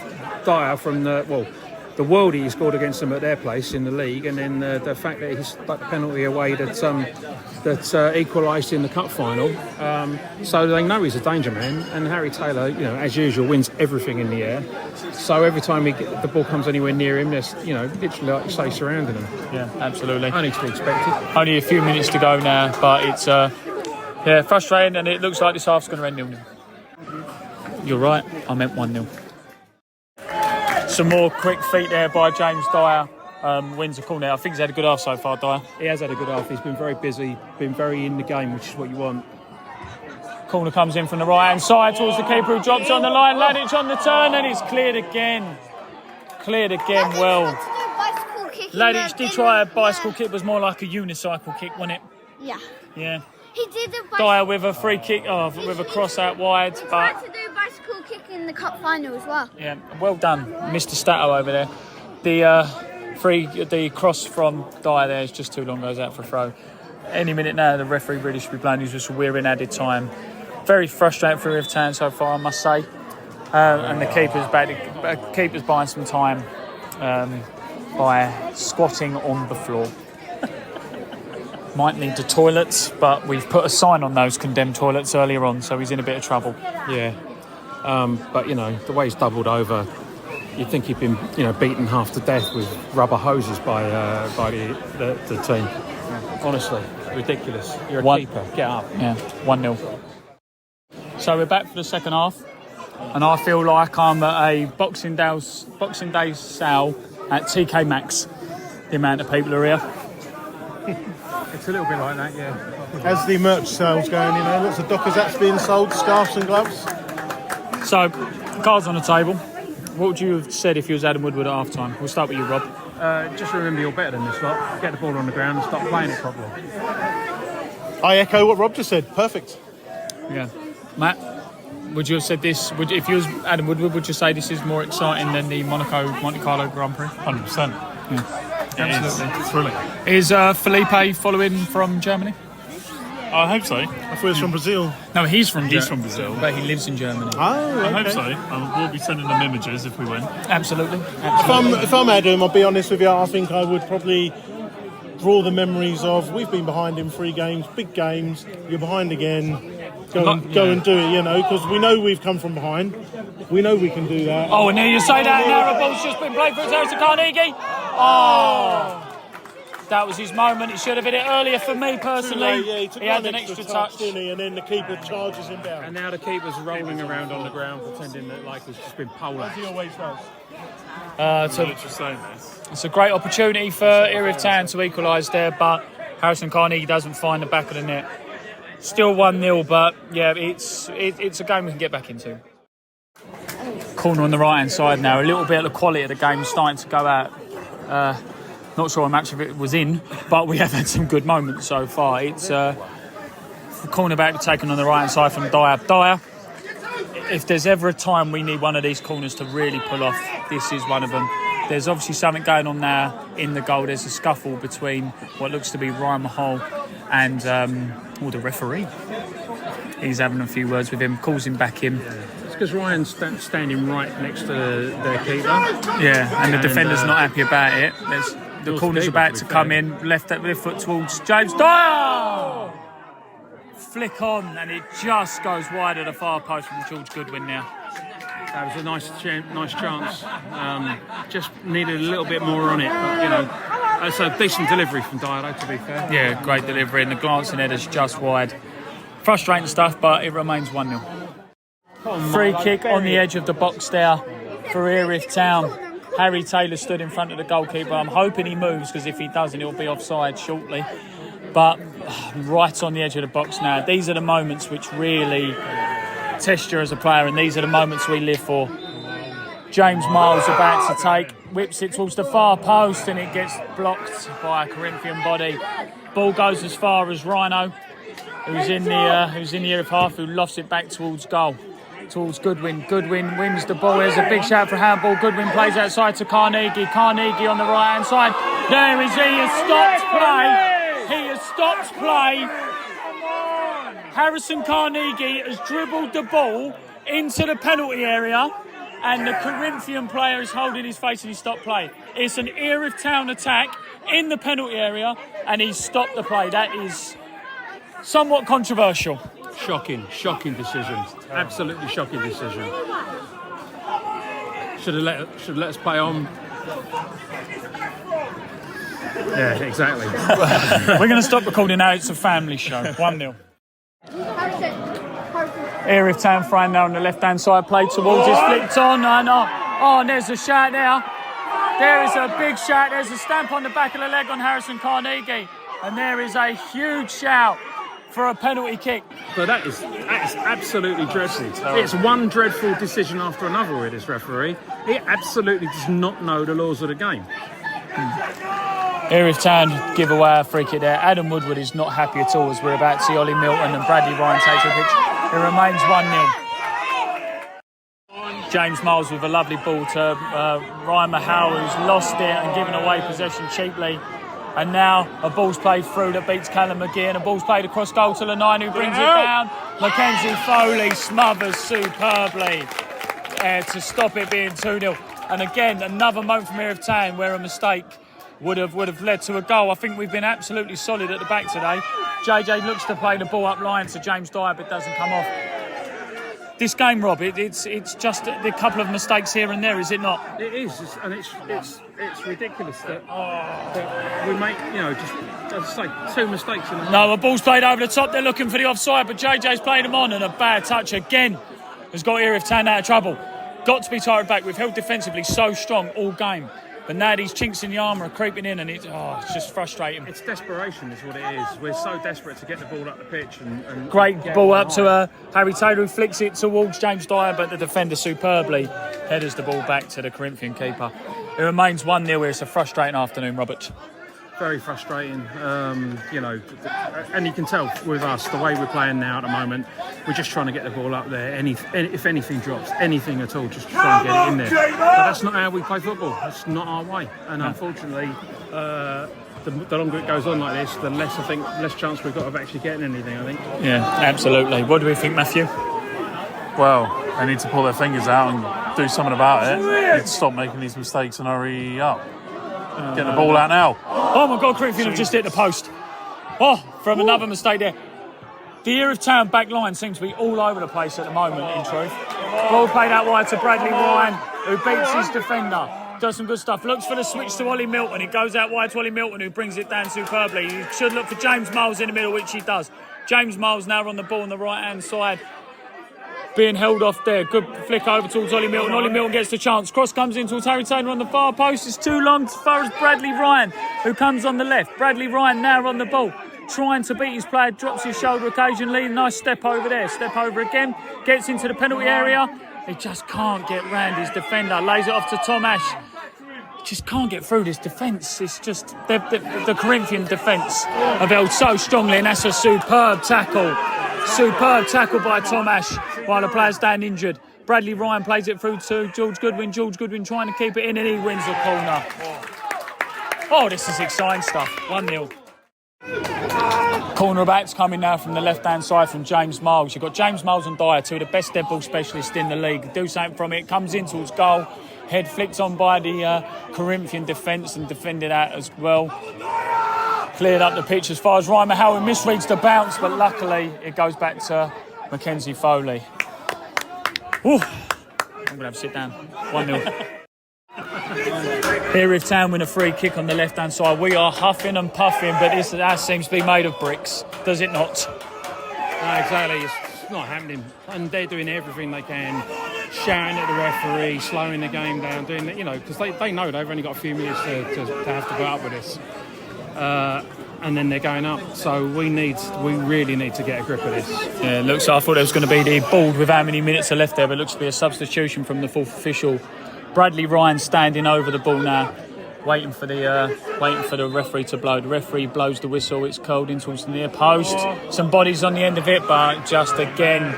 Dyer from the worldie he scored against them at their place in the league, and then the fact that he's stuck the penalty away that equalised in the cup final. So they know he's a danger man, and Harry Taylor, as usual, wins everything in the air. So every time the ball comes anywhere near him, there's literally, like you say, surrounding him. Yeah, absolutely. Only to be expected. Only a few minutes to go now, but it's frustrating, and it looks like this half's going to end 0-0. You're right, I meant 1-0. Some more quick feet there by James Dyer. Wins the corner. I think he's had a good half so far, Dyer. He has had a good half. He's been very busy, been very in the game, which is what you want. Corner comes in from the right hand side towards the keeper, who drops on the line. Ladic on the turn, and it's cleared again. Well. Ladic did try a bicycle kick, was more like a unicycle kick, wasn't it? Yeah. Yeah. He did a bicycle. Dyer with a free kick, with a cross out wide. He tried to do a bicycle kick in the cup final as well. Yeah, well done, Mr. Stato over there. The cross from Dyer there is just too long, goes out for a throw. Any minute now, the referee really should be playing. He's just we're in added time. Very frustrating for Erith Town so far, I must say. And the keeper's buying some time by squatting on the floor. Might need the toilets, but we've put a sign on those condemned toilets earlier on, so he's in a bit of trouble. Yeah, but the way he's doubled over, you'd think he'd been beaten half to death with rubber hoses by the team. Yeah. Honestly, ridiculous. You're a keeper. Get up. Yeah, 1-0. So we're back for the second half, and I feel like I'm at a Boxing Day sale at TK Maxx. The amount of people are here. It's a little bit like that, yeah. As the merch sales going, lots of Dockers hats being sold, scarves and gloves. So, cards on the table. What would you have said if you was Adam Woodward at half time? We'll start with you, Rob. Just remember you're better than this lot. Get the ball on the ground and start playing it properly. I echo what Rob just said. Perfect. Yeah. Matt, would you have said this? If you was Adam Woodward, would you say this is more exciting than the Monte Carlo Grand Prix? 100%. Yeah. Absolutely. It's thrilling. Is Felipe following from Germany? I hope so. I thought he was from Brazil. No, he's from Brazil. But he lives in Germany. Oh, okay. I hope so. We'll be sending them images if we win. Absolutely. If I'm Adam, I'll be honest with you, I think I would probably draw the memories of, we've been behind in 3 games, big games, you're behind again, go and do it, because we know we've come from behind. We know we can do that. Oh, and now you say that, and now a ball's just been played for Harrison Carnegie. Oh! That was his moment. He should have hit it earlier for me personally. Yeah, he took had an extra touch. Didn't he? And then the keeper charges him down. And now the keeper's rolling around on the ground, pretending that he's just been polarised. As he always does. It's a great opportunity for Erith Town to equalise there, but Harrison Carnegie doesn't find the back of the net. Still 1-0, but yeah, it's a game we can get back into. Corner on the right hand side now. A little bit of the quality of the game is starting to go out. Not sure how much of it was in, but we have had some good moments so far. It's the cornerback taken on the right hand side from Dyer. Dyer, if there's ever a time we need one of these corners to really pull off, this is one of them. There's obviously something going on now in the goal. There's a scuffle between what looks to be Ryan Mahal and the referee. He's having a few words with him, calls him back in. It's because Ryan's standing right next to their keeper. Yeah, and the defender's not happy about it. The corner's about to come in, left foot towards James Dyer! Flick on, and it just goes wide at the far post from George Goodwin now. That was a nice chance. Just needed a little bit more on it, but it's a decent delivery from Dyer, though, to be fair. Yeah, great delivery, and the glancing header's just wide. Frustrating stuff, but it remains 1-0. Free kick on the edge of the box there for Erith Town. Harry Taylor stood in front of the goalkeeper. I'm hoping he moves, because if he doesn't, he'll be offside shortly. but right on the edge of the box now. These are the moments which really test you as a player, and these are the moments we live for. James Miles about to take, whips it towards the far post, and it gets blocked by a Corinthian body. Ball goes as far as Rhino, who's in the Erith half, who lofts it back towards goal, towards Goodwin. Goodwin wins the ball. There's a big shout for handball. Goodwin plays outside to Carnegie. Carnegie on the right hand side. There is he. Has stopped play. He has stopped play. Harrison Carnegie has dribbled the ball into the penalty area, and the Corinthian player is holding his face and he stopped play. It's an Erith Town attack in the penalty area, and he stopped the play. That is somewhat controversial. Shocking decision. Absolutely shocking decision. Should have let us play on. Yeah, exactly. We're going to stop recording now. It's a family show. 1-0. Erith Town throwing now on the left-hand side, played towards his flicked on, and there's a shout there. There is a big shout. There's a stamp on the back of the leg on Harrison Carnegie, and there is a huge shout for a penalty kick. But that is absolutely dreadful. It's one dreadful decision after another with this referee. He absolutely does not know the laws of the game. Erith Town give away a free kick there. Adam Woodward is not happy at all as we're about to see Ollie Milton and Bradley Ryan take the pitch. It remains 1-0. James Miles with a lovely ball to Ryan Mahal, who's lost it and given away possession cheaply. And now a ball's played through that beats Callum McGee, and a ball's played across goal to Lanine, who brings it down. Mackenzie Foley smothers superbly to stop it being 2-0. And again, another moment from Erith Town where a mistake would have led to a goal. I think we've been absolutely solid at the back today. JJ looks to play the ball up line to James Dyer, but doesn't come off. This game, Rob, it's just a couple of mistakes here and there, is it not? It is, and it's ridiculous that we make, just as I say, 2 mistakes in a No, a ball's played over the top. They're looking for the offside, but JJ's played them on, and a bad touch again has got Erith Town out of trouble. Got to be tired back. We've held defensively so strong all game. But now these chinks in the armour are creeping in, and it's just frustrating. It's desperation is what it is. We're so desperate to get the ball up the pitch. And great ball up to Harry Taylor, who flicks it towards James Dyer, but the defender superbly headers the ball back to the Corinthian keeper. It remains 1-0. It's a frustrating afternoon, Robert. Very frustrating, and you can tell with us, the way we're playing now at the moment, we're just trying to get the ball up there. If anything drops, anything at all, just try and get it in there. But that's not how we play football. That's not our way. And unfortunately, the longer it goes on like this, the less chance we've got of actually getting anything, I think. Yeah, absolutely. What do we think, Matthew? Well, they need to pull their fingers out and do something about it. They need to stop making these mistakes and hurry up. Get the ball out now. Oh my God, Corinthian have just hit the post. From another mistake there. The Erith Town back line seems to be all over the place at the moment, in truth. Ball played out wide to Bradley Ryan, who beats his defender. Does some good stuff. Looks for the switch to Ollie Milton. It goes out wide to Ollie Milton, who brings it down superbly. He should look for James Miles in the middle, which he does. James Miles now on the ball on the right-hand side, being held off there. Good flick over towards Ollie Milton. Ollie Milton gets the chance. Cross comes in towards Harry Taylor on the far post. It's too long as far as Bradley Ryan, who comes on the left. Bradley Ryan now on the ball, trying to beat his player. Drops his shoulder occasionally. Nice step over there. Step over again. Gets into the penalty area. He just can't get round his defender. Lays it off to Tom Ash. Just can't get through this defence. It's just the Corinthian defence have held so strongly, and that's a superb tackle. Superb tackle by Tom Ash while the player's down injured. Bradley Ryan plays it through to George Goodwin. George Goodwin trying to keep it in, and he wins the corner. Oh, this is exciting stuff. 1-0. Cornerbacks coming now from the left-hand side from James Miles. You've got James Miles and Dyer, two of the best dead ball specialists in the league. Do something from it. Comes in towards goal. Head flicked on by the Corinthian defence and defended out as well. Cleared up the pitch as far as Ryan Mahal, who misreads the bounce, but luckily it goes back to Mackenzie Foley. Ooh, I'm going to have to sit down. 1-0. Erith Town win a free kick on the left-hand side. We are huffing and puffing, but this seems to be made of bricks, does it not? No, exactly. It's not happening. And they're doing everything they can, shouting at the referee, slowing the game down, doing because they know they've only got a few minutes to have to put up with this. and then they're going up. So we really need to get a grip of this. Yeah, it looks. I thought there was going to be the ball with how many minutes are left there, but it looks to be a substitution from the fourth official. Bradley Ryan standing over the ball now, waiting for the referee to blow. The referee blows the whistle. It's curled in towards the near post. Some bodies on the end of it, but just again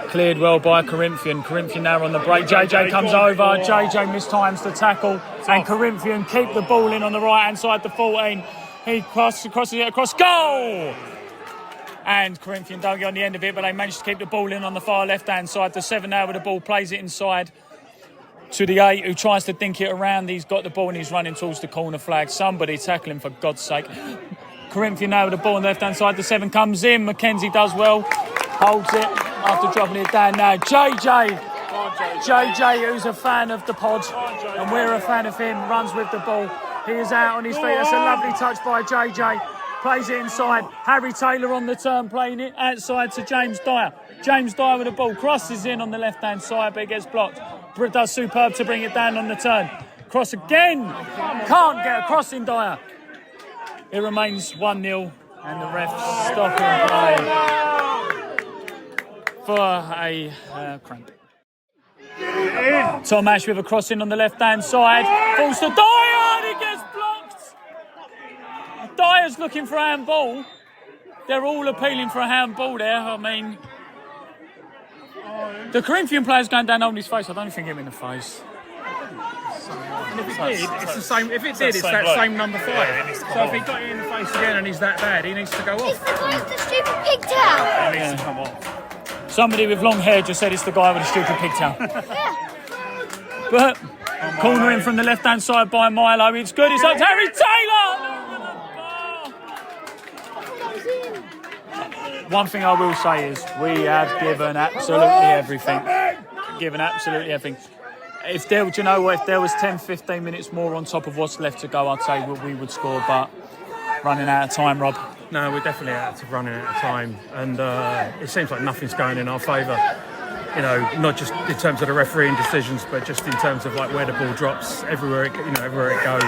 cleared well by Corinthian. Corinthian now on the break. JJ comes over. JJ mistimes the tackle, and Corinthian keep the ball in on the right hand side. The 14. He crosses it across goal. And Corinthian don't get on the end of it, but they managed to keep the ball in on the far left hand side. The 7 now with the ball plays it inside to the 8, who tries to dink it around. He's got the ball and he's running towards the corner flag. Somebody tackle him, for God's sake. Corinthian now with the ball on the left-hand side. The 7 comes in. Mackenzie does well. Holds it after dropping it down now. JJ, who's a fan of the pod, and we're a fan of him, runs with the ball. He is out on his feet. That's a lovely touch by JJ. Plays it inside. Harry Taylor on the turn, playing it outside to James Dyer. James Dyer with the ball. Crosses in on the left-hand side, but it gets blocked. Does superb to bring it down on the turn. Cross again. Can't get a cross in Dyer. It remains 1-0 and the refs stopping play for a cramp. Tom Ash with a cross in on the left-hand side. Falls to Dyer and it gets blocked. Dyer's looking for a handball. They're all appealing for a handball there. I mean, the Corinthian player's going down on his face. I don't think him in the face. And if it did, it's the same. If it did, it's that same number 5. So if he got it in the face again and he's that bad, he needs to go off. It's the guy with the stupid pigtail. He needs to come off. Somebody with long hair just said it's the guy with a stupid pigtail. But cornering from the left-hand side by Milo. It's good. It's up to Harry Taylor. One thing I will say is we have given absolutely everything. If there was 10-15 minutes more on top of what's left to go, I'd say we would score, but running out of time, Rob. No, we're definitely running out of time, and it seems like nothing's going in our favour. You know, not just in terms of the refereeing decisions, but just in terms of like where the ball drops, everywhere it goes.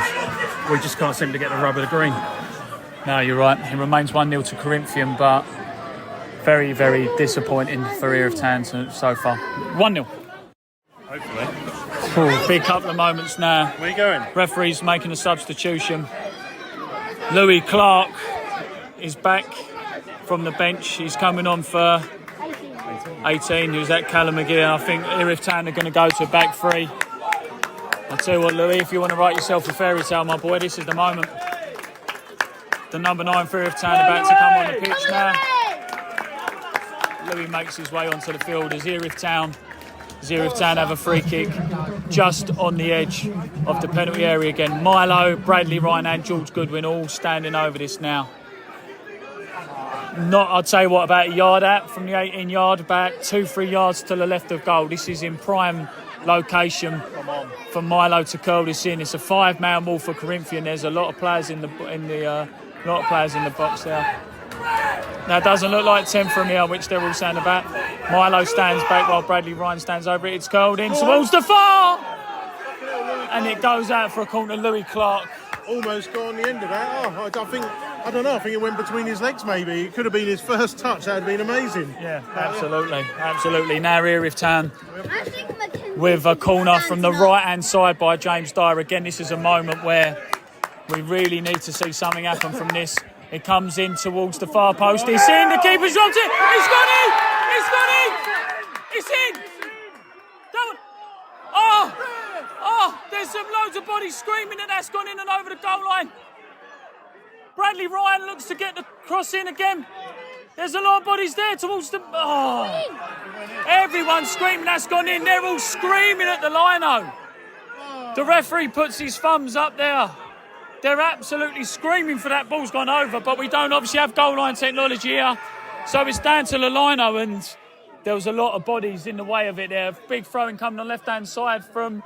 We just can't seem to get the rub of the green. No, you're right. It remains 1-0 to Corinthian, but very, very disappointing for Erith Town so far. 1-0. Hopefully. Big couple of moments now. Where are you going? Referee's making a substitution. Louis Clark is back from the bench. He's coming on for 18, who's at Callum McGee. I think Erith Town are going to go to back 3. I'll tell you what, Louis, if you want to write yourself a fairy tale, my boy, this is the moment. The number 9 for Erith Town about to come on the pitch now. Louis makes his way onto the field as Erith Town have a free kick just on the edge of the penalty area again. Milo, Bradley Ryan and George Goodwin all standing over this now. I'd say about a yard out from the 18 yard, about 2-3 yards to the left of goal. This is in prime location for Milo to curl this in. It's a 5-man wall for Corinthian. There's a lot of players in the box there. Now it doesn't look like 10 from here, which they're all saying about. Milo stands back while Bradley Ryan stands over it. It's curled in towards the far, and it goes out for a corner. Louis Clark almost got on the end of that. I don't know. I think it went between his legs. Maybe it could have been his first touch. That would have been amazing. Yeah, absolutely. Now Erith Town with a corner from the right-hand side by James Dyer. Again, this is a moment where we really need to see something happen from this. It comes in towards the far post. It's in. The keeper's dropped it. It's got it. It's in. There's some loads of bodies screaming that that's gone in and over the goal line. Bradley Ryan looks to get the cross in again. There's a lot of bodies there towards the... Everyone's screaming that's gone in. They're all screaming at the lino. The referee puts his thumbs up there. They're absolutely screaming for that ball's gone over, but we don't obviously have goal line technology here. So it's down to the lino, and there was a lot of bodies in the way of it there. Big throwing coming on the left-hand side from...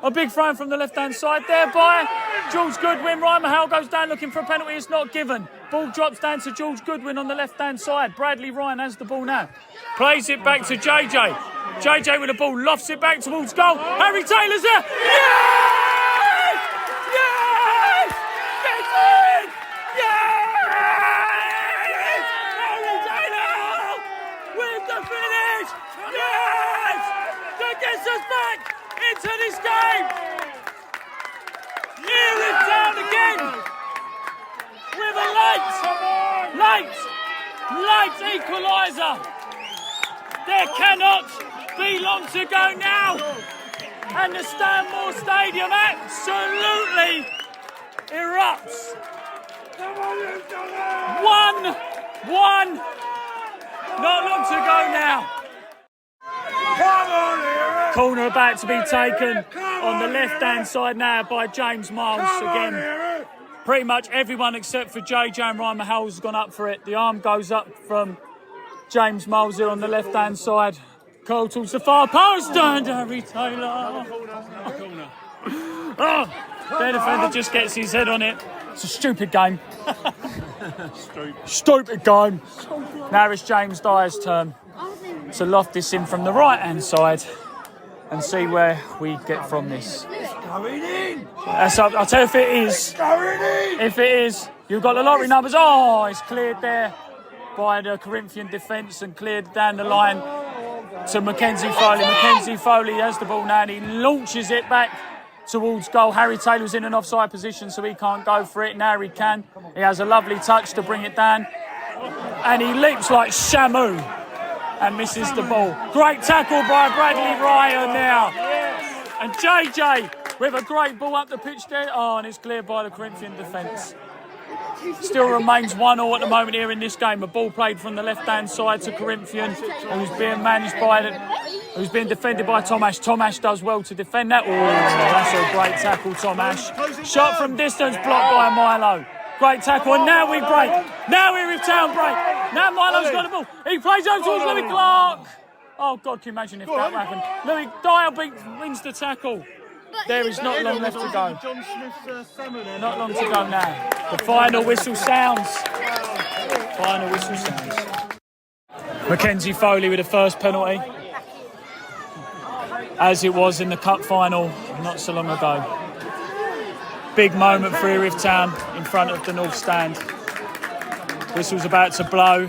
A big throw from the left-hand side there by George Goodwin. Ryan Mahal goes down looking for a penalty. It's not given. Ball drops down to George Goodwin on the left-hand side. Bradley Ryan has the ball now. Plays it back to JJ. JJ with the ball, lofts it back towards goal. Harry Taylor's there. Yes! Yes! Get in! Yes! into this game. Erith down again with a late equaliser. There cannot be long to go now, and the Stanmore Stadium absolutely erupts. 1-1. Not long to go now. Corner about to be taken on the left-hand side now by James Miles again. Pretty much everyone except for JJ and Ryan Mahal has gone up for it. The arm goes up from James Miles here on the left-hand side. Cole towards the far post and Harry Taylor. Oh, their defender just gets his head on it. It's a stupid game. Stupid game. Now it's James Dyer's turn to loft this in from the right-hand side and see where we get from this. I'll tell you if it is. If it is, you've got the lottery numbers. Oh, it's cleared there by the Corinthian defence and cleared down the line to Mackenzie Foley. Mackenzie Foley has the ball now and he launches it back towards goal. Harry Taylor's in an offside position, so he can't go for it. Now he can. He has a lovely touch to bring it down. And he leaps like Shamu and misses the ball. Great tackle by Bradley Ryan now. And JJ with a great ball up the pitch there. Oh, and it's cleared by the Corinthian defence. Still remains 1-1 at the moment here in this game. A ball played from the left-hand side to Corinthian, who's being defended by Tomash. Tomash does well to defend that. Oh, that's a great tackle, Tomash. Shot from distance, blocked by Milo. Great tackle, and now we break. Now we're with Town break. Now Milo's got the ball. He plays over towards Louis Clark. Oh, God, can you imagine if that happened? Louis Dyer wins the tackle. There is not long left to go. Not long to go now. The final whistle sounds. Final whistle sounds. Mackenzie Foley with the first penalty, as it was in the cup final not so long ago. Big moment for Erith Town in front of the North Stand. Whistle's about to blow.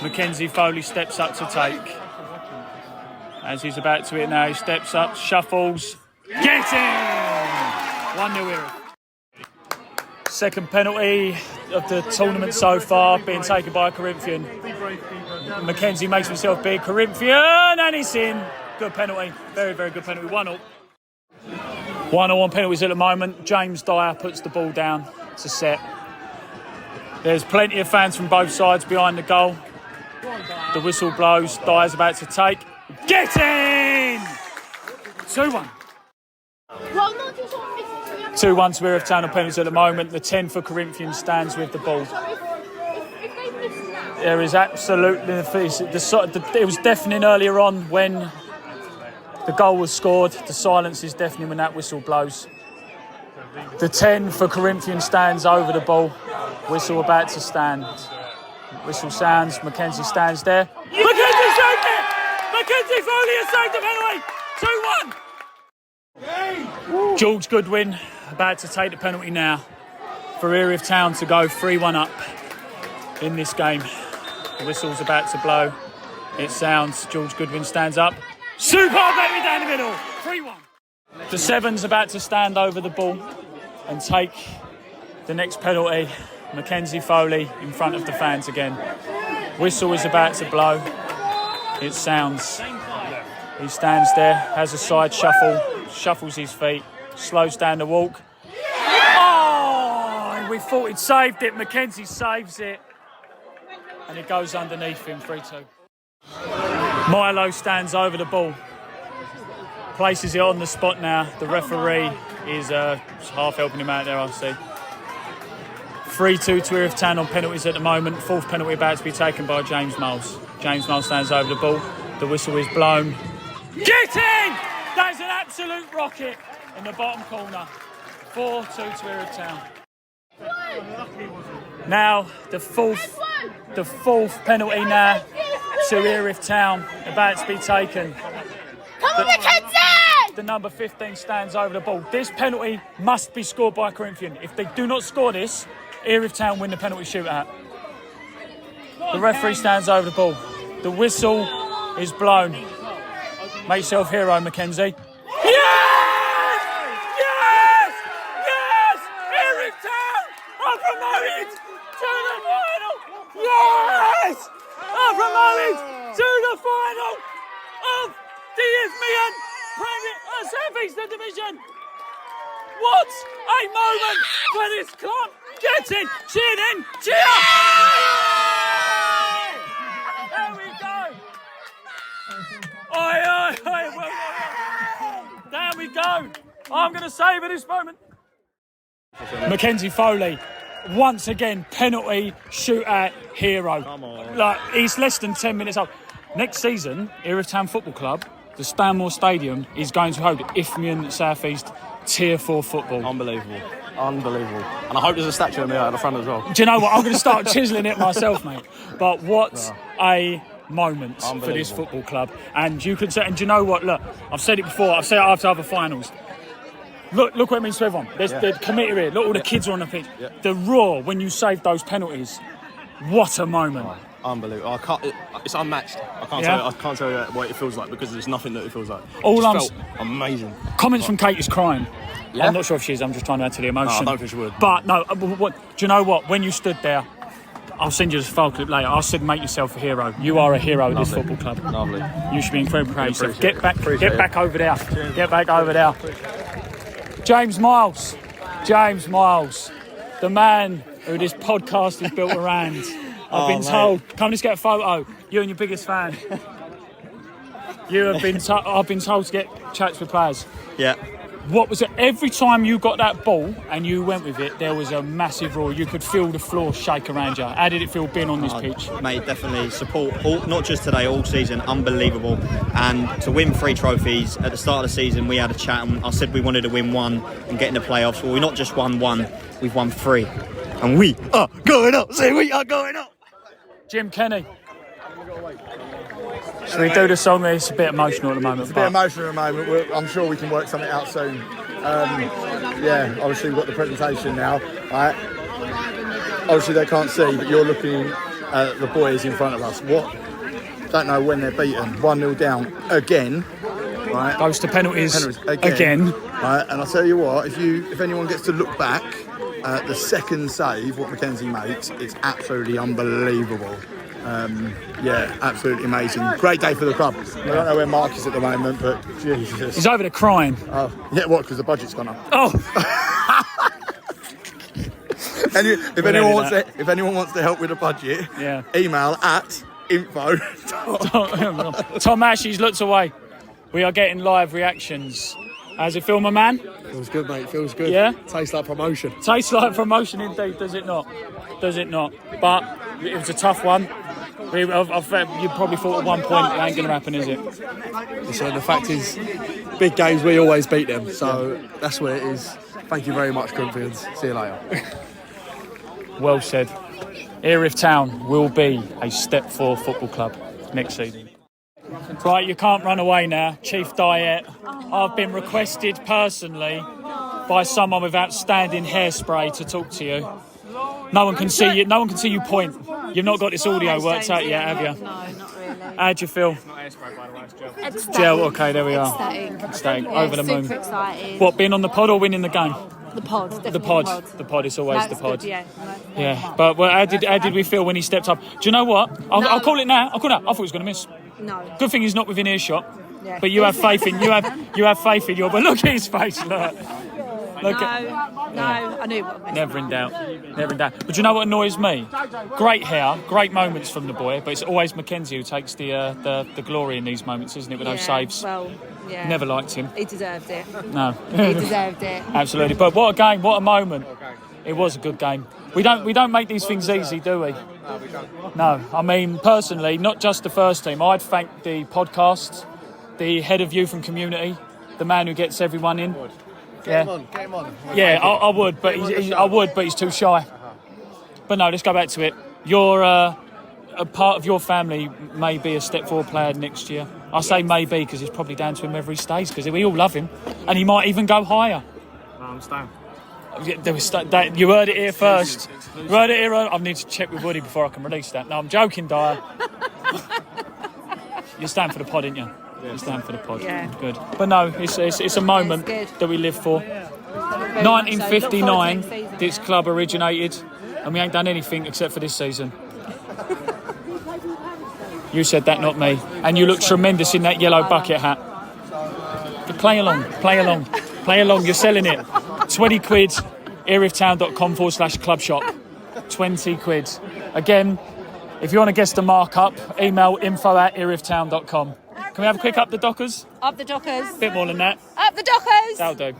Mackenzie Foley steps up to take. As he's about to hit now, he steps up, shuffles. Get in! 1-0 Erith. Second penalty of the tournament so far, being taken by a Corinthian. Mackenzie makes himself big. Corinthian, and he's in. Good penalty. Very, very good penalty. 1-0. 1-1 penalties at the moment. James Dyer puts the ball down to set. There's plenty of fans from both sides behind the goal. The whistle blows. Dyer's about to take. Get in! 2-1. 2-1 to Erith Town on penalties at the moment. The 10 for Corinthian stands with the ball. There is absolutely... It was deafening earlier on when the goal was scored. The silence is deafening when that whistle blows. The 10 for Corinthian stands over the ball. Whistle about to stand. Whistle sounds. Mackenzie stands there. Mackenzie saved it! Mackenzie Foley has saved the penalty! 2-1! George Goodwin about to take the penalty now for Erith Town to go 3-1 up in this game. The whistle's about to blow. It sounds. George Goodwin stands up. Superb baby down the middle. 3-1. The 7's about to stand over the ball and take the next penalty. Mackenzie Foley in front of the fans again. Whistle is about to blow. It sounds. He stands there, has a side shuffle, shuffles his feet, slows down the walk. Oh, we thought he'd saved it. Mackenzie saves it. And it goes underneath him, 3-2. Milo stands over the ball. Places it on the spot now. The referee is half helping him out there, I see. 3-2 to Erith Town on penalties at the moment. Fourth penalty about to be taken by James Miles. James Miles stands over the ball. The whistle is blown. Get in! That's an absolute rocket in the bottom corner. 4-2 to Erith Town. Now the fourth penalty now to Erith Town about to be taken. Come on, Mackenzie! The number 15 stands over the ball. This penalty must be scored by Corinthian. If they do not score this, Erith Town win the penalty shootout. The referee stands over the ball. The whistle is blown. Make yourself hero, Mackenzie. Yeah! going to the final of the Isthmian South Eastern Division. What a moment for this club! Get in, cheer in, cheer! There we go! There we go! I'm going to savour this moment. Mackenzie Foley, once again, penalty shootout hero. Come on. Like, he's less than 10 minutes old. Next season, Erith Town Football Club, the Stanmore Stadium, is going to hold Isthmian South East Tier 4 football. Unbelievable. Unbelievable. And I hope there's a statue of me at the front as well. Do you know what? I'm going to start chiselling it myself, mate. But what a moment for this football club. And you can say, and do you know what? Look, I've said it before, I've said it after other finals. Look what it means to everyone. There's the committee here. Look, all the kids are on the pitch. Yeah. The roar when you save those penalties. What a moment. Unbelievable. It's unmatched. I can't tell you what it feels like because there's nothing that it feels like. All it felt amazing. Comments from Kate is crying. Yeah? I'm not sure if she is. I'm just trying to add to the emotion. No, I don't think she would. But no, do you know what? When you stood there, I'll send you this file clip later. I said, make yourself a hero. You are a hero of this football club. Lovely. You should be incredibly proud of yourself. Get back over there. Cheers. Get back over there. James Miles, the man who this podcast is built around. I've been told, come let's get a photo. You and your biggest fan. I've been told to get chats with players. Yeah. What was it? Every time you got that ball and you went with it, there was a massive roar. You could feel the floor shake around you. How did it feel being on this pitch? Mate, definitely support, not just today, all season, unbelievable. And to win 3 trophies, at the start of the season, we had a chat and I said we wanted to win 1 and get in the playoffs. Well, we not just won 1, we've won 3. And we are going up. Say we are going up. Jim Kenny. Should we do the song? It's a bit emotional at the moment. It's a bit emotional at the moment. I'm sure we can work something out soon. Obviously we've got the presentation now. Right? Obviously they can't see, but you're looking at the boys in front of us. Don't know when they're beaten. 1-0 down again. Right? Goes to penalties again. Right? And I'll tell you what, if anyone gets to look back, the second save, what Mackenzie makes, it's absolutely unbelievable. Absolutely amazing. Great day for the club. I don't know where Mark is at the moment, but Jesus. He's over there crying. Oh, yeah, what? Because the budget's gone up. Oh. If anyone wants to help with the budget, email at info. Tom Ashes looks away. We are getting live reactions. How's it feel, my man? Feels good, mate. Feels good. Yeah? Tastes like promotion. Tastes like promotion indeed, does it not? Does it not? But it was a tough one. You probably thought at one point it ain't going to happen, is it? So the fact is, big games, we always beat them. So that's where it is. Thank you very much, Corinthians. See you later. Well said. Erith Town will be a Step 4 football club next season. Right, you can't run away now. Chief Diet, I've been requested personally by someone with outstanding hairspray to talk to you. No one can see you. No one can see you point. You've not got this audio worked out yet, have you? No, not really. How do you feel? It's Gel. Okay, there we are. Ecstatic. Over the moon. Super excited. What, being on the pod or winning the game? The pod. The pod. It's always the pod. Good, yeah. Yeah. But how did we feel when he stepped up? Do you know what? I'll call it now. I thought he was going to miss. No. Good thing he's not within earshot. Yeah. But you have faith in your. But look at his face. Look. No, I knew what. Never in doubt. But you know what annoys me? Great hair, great moments from the boy, but it's always Mackenzie who takes the glory in these moments, isn't it? With those saves. Well, yeah. Never liked him. He deserved it. No. He deserved it. Absolutely. But what a game! What a moment! It was a good game. We don't make these things easy, do we? No, we don't. No. I mean, personally, not just the first team. I'd thank the podcast, the head of youth and community, the man who gets everyone in. Get him on. Yeah, I would, but he's too shy. But no, let's go back to it. You're a part of your family may be a Step 4 player next year. I say maybe because it's probably down to him whether he stays, because we all love him, and he might even go higher. No, I'm staying. You heard it here first. You heard it here. I need to check with Woody before I can release that. No, I'm joking, Dyer. You're staying for the pod, aren't you? You stand for the pod. Yeah. Good. But no, it's a moment that we live for. 1959, this club originated, and we ain't done anything except for this season. You said that, not me. And you look tremendous in that yellow bucket hat. Play along. You're selling it. 20 quid, erithtown.com/club shop. 20 quid. Again, if you want to guess the markup, email info@erithtown.com. Can we have a quick up the Dockers? Up the Dockers. Bit more than that. Up the Dockers. That'll do.